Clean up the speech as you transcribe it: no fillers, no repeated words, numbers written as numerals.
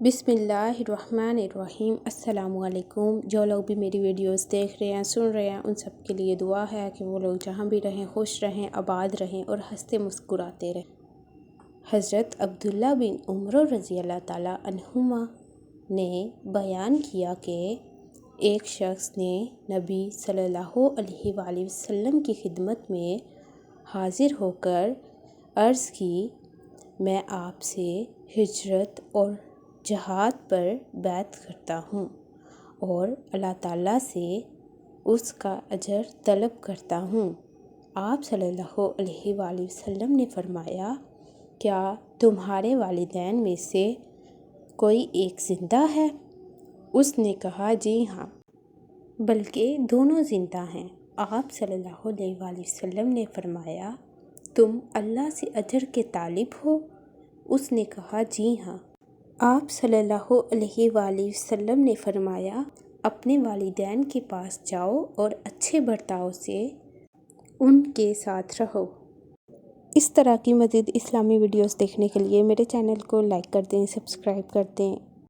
बिस्मिल्लाहिर्रहमानिर्रहीम। अस्सलामु अलैकुम। जो लोग भी मेरी वीडियोस देख रहे हैं, सुन रहे हैं, उन सब के लिए दुआ है कि वो लोग जहाँ भी रहें खुश रहें, आबाद रहें और हंसते मुस्कुराते रहें। हज़रत अब्दुल्ला बिन उमर रज़ी अल्लाह ताला अन्हुमा ने बयान किया कि एक शख्स ने नबी सल्लल्लाहु अलैहि वसल्लम की खिदमत में हाज़िर होकर अर्ज़ की, मैं आपसे हिजरत और जहाद पर बैत करता हूँ और अल्लाह ताला से उसका अजर तलब करता हूँ। आप सल्लल्लाहु अलैहि वसल्लम ने फरमाया, क्या तुम्हारे वालिदैन में से कोई एक ज़िंदा है? उसने कहा, जी हाँ, बल्कि दोनों ज़िंदा हैं। आप सल्लल्लाहु अलैहि वसल्लम ने फरमाया, तुम अल्लाह से अजर के तालिब हो? उसने कहा, जी हाँ। आप सल्लल्लाहु अलैहि वसल्लम ने फरमाया, अपने वालिदैन के पास जाओ और अच्छे बर्ताव से उनके साथ रहो। इस तरह की मज़ीद इस्लामी वीडियोस देखने के लिए मेरे चैनल को लाइक कर दें, सब्सक्राइब कर दें।